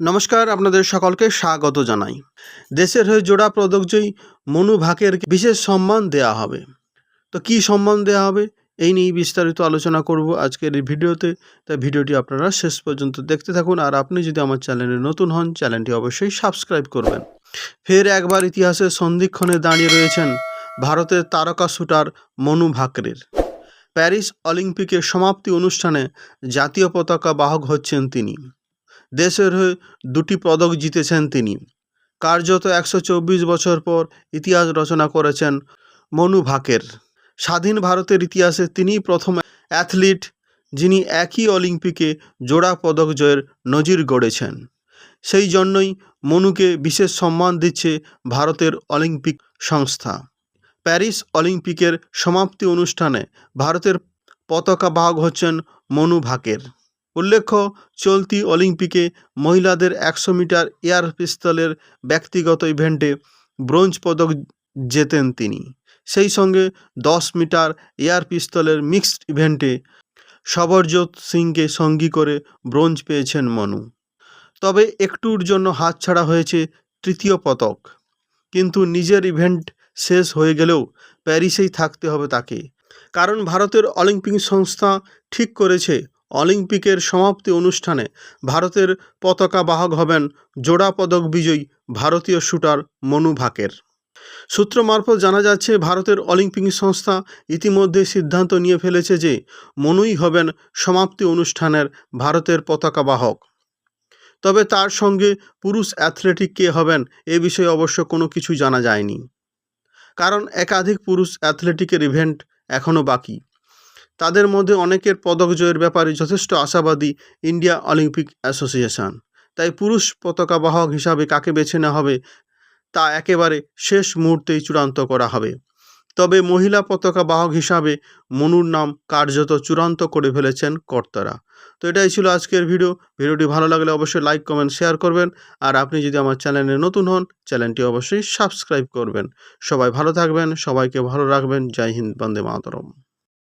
নমস্কার, আপনাদের সকলকে স্বাগত জানাই। দেশের হয়ে জোড়া পদকজয়ী মনু ভাকের বিশেষ সম্মান দেয়া হবে। তো কি সম্মান দেয়া হবে এই নিয়ে বিস্তারিত আলোচনা করব আজকের এই ভিডিওতে। তাই ভিডিওটি আপনারা শেষ পর্যন্ত দেখতে থাকুন। আর আপনি যদি আমার চ্যানেলে নতুন হন, চ্যানেলটি অবশ্যই সাবস্ক্রাইব করবেন। ফের একবার ইতিহাসের সন্ধিক্ষণে দাঁড়িয়ে রয়েছেন ভারতের তারকা শুটার মনু ভাকরের। প্যারিস অলিম্পিকের সমাপ্তি অনুষ্ঠানে জাতীয় পতাকা বাহক হচ্ছেন তিনি। দেশের হয়ে 2টি পদক জিতেছেন তিনি। কার্যত 124 বছর পর ইতিহাস রচনা করেছেন মনু ভাকের। স্বাধীন ভারতের ইতিহাসে তিনিই প্রথম অ্যাথলিট যিনি একই অলিম্পিকে জোড়া পদক জয়ের নজির গড়েছেন। সেই জন্যই মনুকে বিশেষ সম্মান দিচ্ছে ভারতের অলিম্পিক সংস্থা। প্যারিস অলিম্পিকের সমাপ্তি অনুষ্ঠানে ভারতের পতাকা বাহক হচ্ছেন মনু ভাকের। উল্লেখ্য, চলতি অলিম্পিকে মহিলাদের 100 মিটার এয়ার পিস্তলের ব্যক্তিগত ইভেন্টে ব্রোঞ্জ পদক জেতেন তিনি। সেই সঙ্গে 10 মিটার এয়ার পিস্তলের মিক্সড ইভেন্টে সবরজোৎ সিংকে সঙ্গী করে ব্রোঞ্জ পেয়েছেন মনু। তবে একটুর জন্য হাতছাড়া হয়েছে তৃতীয় পদক। কিন্তু নিজের ইভেন্ট শেষ হয়ে গেলেও প্যারিসেই থাকতে হবে তাকে। কারণ ভারতের অলিম্পিক সংস্থা ঠিক করেছে অলিম্পিকের সমাপ্তি অনুষ্ঠানে ভারতের পতাকা বাহক হবেন জোড়া পদক বিজয়ী ভারতীয় শুটার মনু ভাকের। সূত্র মারফত জানা যাচ্ছে ভারতের অলিম্পিক সংস্থা ইতিমধ্যে সিদ্ধান্ত নিয়ে ফেলেছে যে মনুই হবেন সমাপ্তি অনুষ্ঠানের ভারতের পতাকা বাহক। তবে তার সঙ্গে পুরুষ অ্যাথলেটিক কে হবেন এ বিষয়ে অবশ্য কোনো কিছু জানা যায়নি। কারণ একাধিক পুরুষ অ্যাথলেটিকের ইভেন্ট এখনও বাকি। তাদের মধ্যে অনেকের পদক জয়ের ব্যাপারে যথেষ্ট আশাবাদী ইন্ডিয়া অলিম্পিক অ্যাসোসিয়েশন। তাই পুরুষ পতাকা বাহক হিসাবে কাকে বেছে নেওয়া হবে তা একেবারে শেষ মুহূর্তেই চূড়ান্ত করা হবে। তবে মহিলা পতাকা বাহক হিসাবে মনুর নাম কার্যত চূড়ান্ত করে ফেলেছেন কর্তারা। তো এটাই ছিল আজকের ভিডিওটি ভালো লাগলে অবশ্যই লাইক, কমেন্ট, শেয়ার করবেন। আর আপনি যদি আমার চ্যানেলে নতুন হন, চ্যানেলটি অবশ্যই সাবস্ক্রাইব করবেন। সবাই ভালো থাকবেন, সবাইকে ভালো রাখবেন। জয় হিন্দ, বন্দে মাতরম।